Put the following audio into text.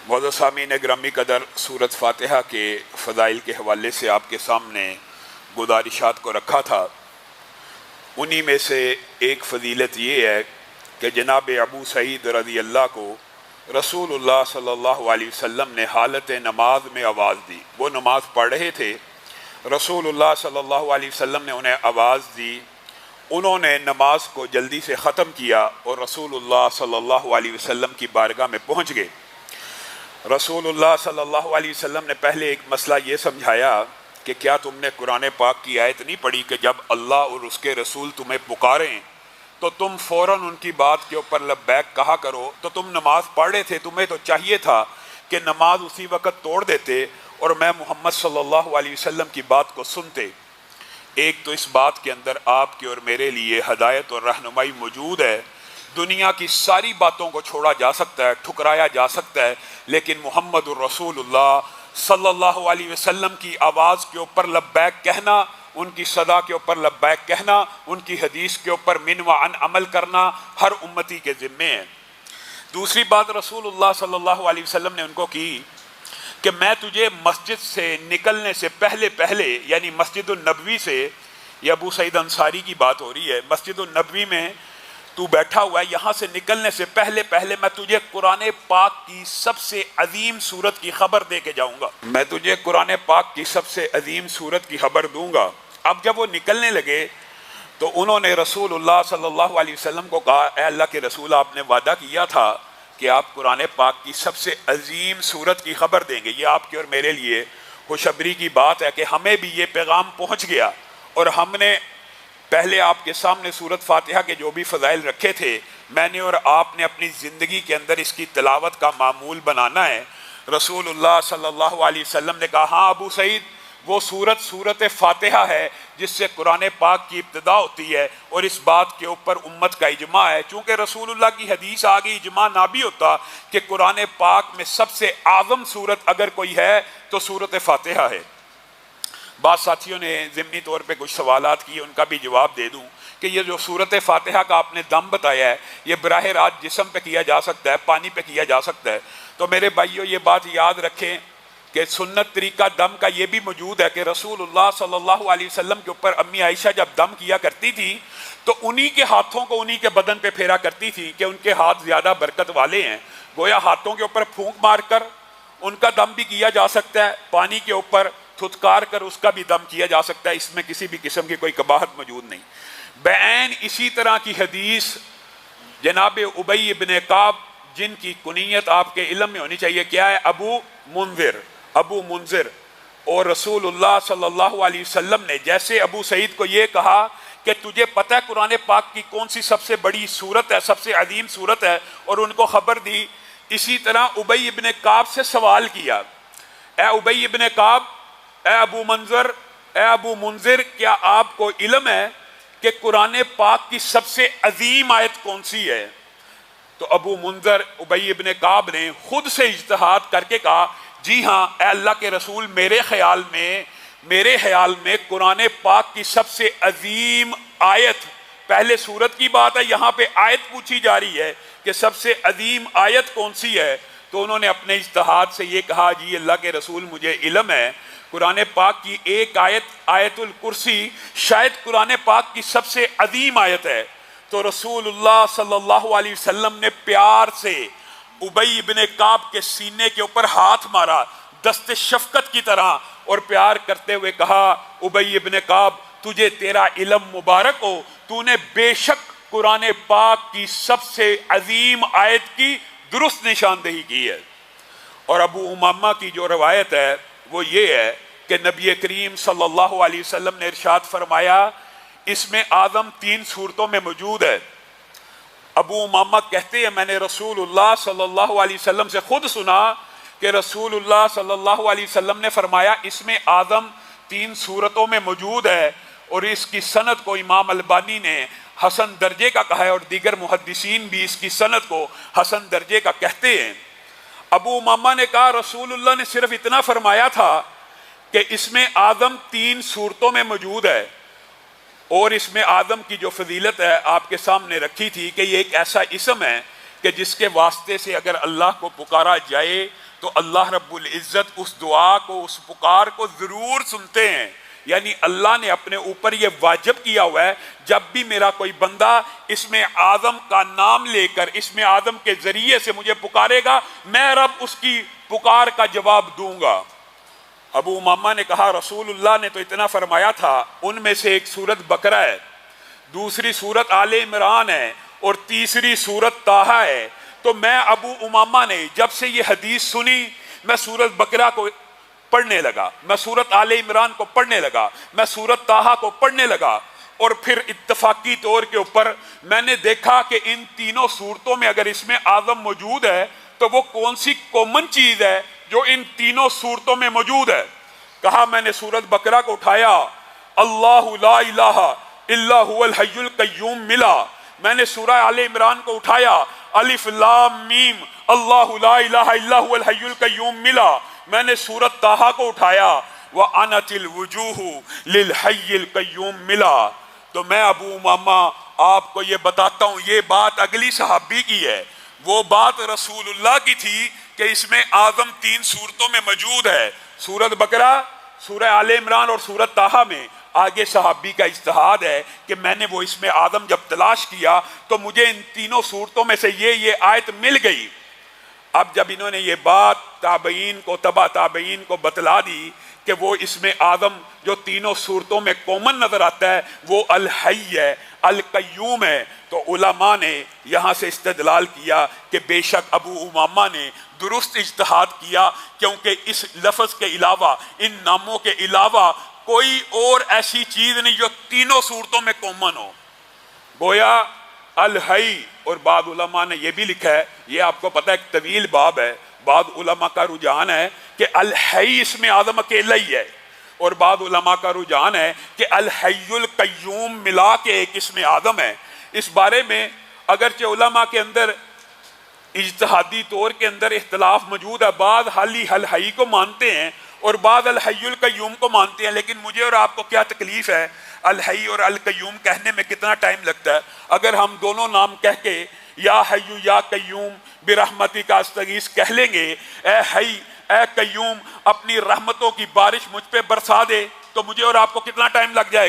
मौजूद सामीन ग्रामी कदर सूरत फातिहा के फ़ज़ाइल के हवाले से आपके सामने गुजारिशात को रखा था। उन्हीं में से एक फ़जीलत ये है कि जनाब अबू सईद रज़ी अल्लाह को रसूलुल्लाह सल्लल्लाहु अलैहि वसल्लम ने हालत नमाज में आवाज़ दी। वो नमाज पढ़ रहे थे, रसूलुल्लाह सल्लल्लाहु अलैहि वसल्लम ने उन्हें आवाज़ दी। उन्होंने नमाज को जल्दी से ख़त्म किया और रसूलुल्लाह सल्लल्लाहु अलैहि वसल्लम की बारगाह में पहुँच गए। रसूलुल्लाह सल्लल्लाहु अलैहि वसल्लम ने पहले एक मसला ये समझाया कि क्या तुमने कुरान पाक की आयत नहीं पढ़ी कि जब अल्लाह और उसके रसूल तुम्हें पुकारें तो तुम फ़ौरन उनकी बात के ऊपर लब्बैक कहा करो। तो तुम नमाज पढ़ रहे थे, तुम्हें तो चाहिए था कि नमाज उसी वक़्त तोड़ देते और मैं मोहम्मद सल्लल्लाहु अलैहि वसल्लम की बात को सुनते। एक तो इस बात के अंदर आपके और मेरे लिए हदायत और रहनुमाई मौजूद है। दुनिया की सारी बातों को छोड़ा जा सकता है, ठुकराया जा सकता है, लेकिन मोहम्मदुर रसूलुल्लाह सल्लल्लाहु अलैहि वसल्लम की आवाज़ के ऊपर लब्बैक कहना, उनकी सदा के ऊपर लब्बैक कहना, उनकी हदीस के ऊपर मिन व अन अमल करना हर उम्मती के ज़िम्मे है। दूसरी बात रसूलुल्लाह सल्लल्लाहु अलैहि वसल्लम ने उनको की कि मैं तुझे मस्जिद से निकलने से पहले पहले, यानी मस्जिदुन नबवी से, ये अबू सईद अंसारी की बात हो रही है, मस्जिदुन नबवी में तू बैठा हुआ है, यहाँ से निकलने से पहले पहले मैं तुझे कुरान पाक की सबसे अजीम सूरत की खबर दे के जाऊँगा। मैं तुझे कुरान पाक की सबसे अजीम सूरत की खबर दूँगा। अब जब वो निकलने लगे तो उन्होंने रसूलुल्लाह सल्लल्लाहु अलैहि वसल्लम को कहा, ए अल्लाह के रसूल, आपने वादा किया था कि आप कुरान पाक की सबसे अजीम सूरत की खबर देंगे। ये आपके और मेरे लिए खुशखबरी की बात है कि हमें भी ये पैगाम पहुँच गया और हमने पहले आपके सामने सूरत फातिहा के जो भी फ़ज़ाइल रखे थे, मैंने और आपने अपनी ज़िंदगी के अंदर इसकी तिलावत का मामूल बनाना है। रसूलुल्लाह सल्लल्लाहु अलैहि वसल्लम ने कहा, हाँ अबू सईद, वो सूरत फातिहा है जिससे कुरान पाक की इब्तिदा होती है और इस बात के ऊपर उम्मत का इजमा है। चूँकि रसूलुल्लाह की हदीस आ गई, इजमा ना भी होता कि कुरान पाक में सबसे आज़म सूरत अगर कोई है तो सूरत फातिहा है। बाद साथियों ने ज़िमनी तौर पे कुछ सवालात किए, उनका भी जवाब दे दूं कि ये जो सूरत फातिहा का आपने दम बताया है, ये बराह रात जिस्म पे किया जा सकता है, पानी पे किया जा सकता है। तो मेरे भाइयों, ये बात याद रखें कि सुन्नत तरीका दम का ये भी मौजूद है कि रसूलुल्लाह सल्लल्लाहु अलैहि वसल्लम के ऊपर अम्मी आयशा जब दम किया करती थी तो उन्हीं के हाथों को उन्हीं के बदन पे फेरा करती थी कि उनके हाथ ज़्यादा बरकत वाले हैं। गोया हाथों के ऊपर फूंक मार कर उनका दम भी किया जा सकता है, पानी के ऊपर थुतकार कर उसका भी दम किया जा सकता है। इसमें किसी भी किस्म की कोई कबाहत मौजूद नहीं। बैन इसी तरह की हदीस जनाब उबई इब्न काब, जिनकी कुनियत आपके इल्म में होनी चाहिए, क्या है? अबू मुंजिर। और रसूलुल्लाह सल्लल्लाहु अलैहि वसल्लम ने जैसे अबू सईद को ये कहा कि तुझे पता है कुरान पाक की कौन सी सबसे बड़ी सूरत है, सबसे अजीम सूरत है, और उनको खबर दी, इसी तरह उबई इब्न काब से सवाल किया, ए उबई इब्न काब, ए अबू मुंजिर, क्या आपको इल्म है कि कुरान पाक की सबसे अजीम आयत कौन सी है? तो अबू मुंजिर उबई इब्न काब ने खुद से इज्तिहाद करके कहा, जी हाँ ए अल्लाह के रसूल, मेरे ख्याल में कुरान पाक की सबसे अजीम आयत, पहले सूरत की बात है, यहाँ पे आयत पूछी जा रही है कि सबसे अजीम आयत कौन सी है। तो उन्होंने अपने इज्तिहाद से ये कहा, जी अल्लाह के रसूल, मुझे इल्म है कुरान पाक की एक आयत, आयतुल कुर्सी, शायद कुरान पाक की सबसे अजीम आयत है। तो रसूलुल्लाह सल्लल्लाहु अलैहि वसल्लम ने प्यार से उबई इब्न काब के सीने के ऊपर हाथ मारा दस्ते शफकत की तरह और प्यार करते हुए कहा, उबई इब्न काब, तुझे तेरा इल्म मुबारक हो, तूने बेशक कुरान पाक की सबसे अजीम आयत की दुरुस्त निशानदेही की है। और अबू उमामा की जो रवायत है वो ये है कि नबी करीम सल्लल्लाहु अलैहि वसल्लम ने इरशाद फरमाया, इसमें आदम 3 सूरतों में मौजूद है। अबू उमामा कहते हैं, मैंने रसूलुल्लाह सल्लल्लाहु अलैहि वसल्लम से खुद सुना कि रसूलुल्लाह सल्लल्लाहु अलैहि वसल्लम ने फरमाया, इसमें आदम 3 सूरतों में मौजूद है। और इसकी सनद को इमाम अलबानी ने हसन दर्जे का कहा है और दीगर मुहद्दिसीन भी इसकी सनद को हसन दर्जे का कहते हैं। अबू उमामा ने कहा, रसूलुल्लाह ने सिर्फ इतना फरमाया था कि इसमें आदम 3 सूरतों में मौजूद है और इसमें आदम की जो फजीलत है आपके सामने रखी थी कि ये एक ऐसा इसम है कि जिसके वास्ते से अगर अल्लाह को पुकारा जाए तो अल्लाह रब्बुल इज़्ज़त उस दुआ को, उस पुकार को ज़रूर सुनते हैं। यानी अल्लाह ने अपने ऊपर ये वाजिब किया हुआ है, जब भी मेरा कोई बंदा इसमें आज़म का नाम लेकर, इसमें आज़म के ज़रिए से मुझे पुकारेगा, मैं रब उसकी पुकार का जवाब दूंगा। अबू उमामा ने कहा रसूलुल्लाह ने तो इतना फरमाया था, उनमें से एक सूरत बकरा है, दूसरी सूरत आले इमरान है और तीसरी सूरत ताहा है। तो मैं अबू उमामा ने जब से ये हदीस सुनी, मैं सूरत बकरा को पढ़ने लगा, मैं सूरत आले इमरान को पढ़ने लगा, मैं सूरत ताहा को पढ़ने लगा। और फिर इत्तफाकी तौर के ऊपर मैंने देखा कि इन तीनों सूरतों में अगर इसमें आज़म मौजूद है तो वो कौन सी कॉमन चीज़ है जो इन तीनों सूरतों में मौजूद है। कहा मैंने सूरत बकरा को उठाया, अल्लाहु ला इलाहा इल्ला हुवल हय्युल कय्यूम मिला। मैंने सूरह आले इमरान को उठाया, अलिफ लाम मीम अल्लाहु ला इलाहा इल्ला हुवल हय्युल कय्यूम मिला। मैंने सूरत ताहा को उठाया, व अनतिल वुजूहु लिल हय्यिल कय्यूम मिला। तो मैं अबू उमामा आपको ये बताता हूँ, ये बात अगली सहाबी की है, वो बात रसूलुल्लाह की थी कि इसमें आज़म तीन सूरतों में मौजूद है, सूरत बकरा, सूरह आले इमरान और सूरत ताहा में। आगे सहाबी का इज्तिहाद है कि मैंने वो इसमें आदम जब तलाश किया तो मुझे इन तीनों सूरतों में से ये आयत मिल गई। अब जब इन्होंने ये बात ताबईन को, तबा ताबईन को बतला दी कि वो इसमें आदम जो तीनों सूरतों में कॉमन नजर आता है वो अल हय्य है, अल कय्यूम है, तो उलमा ने यहाँ से इस्तेदलाल किया कि बेशक अबू उमामा ने दुरुस्त इज्तिहाद किया, क्योंकि इस लफ्ज़ के अलावा, इन नामों के अलावा कोई और ऐसी चीज़ नहीं जो तीनों सूरतों में कॉमन हो। गोया अल हई, और बाद उलमा ने यह भी लिखा है, ये आपको पता है एक तवील बाब है, बाद उलमा का रुझान है कि अल हई इसमें आदम अकेला ही है, और बाद उलमा का रुझान है कि अल हय्युल कय्यूम मिला के एक इसमें आदम है। इस बारे में अगरचे उलमा के अंदर इज्तिहादी तौर के अंदर इख्तलाफ मौजूद है, बाद हाली अल हई को मानते हैं और बाद अल हय्युल कय्यूम को मानते हैं। लेकिन मुझे और आपको क्या तकलीफ है, अल हई और अल कय्यूम कहने में कितना टाइम लगता है। अगर हम दोनों नाम कह के या हय्यु या कय्यूम बिरहमती का अस्तगीस कह लेंगे, ए हई ए कय्यूम अपनी रहमतों की बारिश मुझ पे बरसा दे, तो मुझे और आपको कितना टाइम लग जाएगा।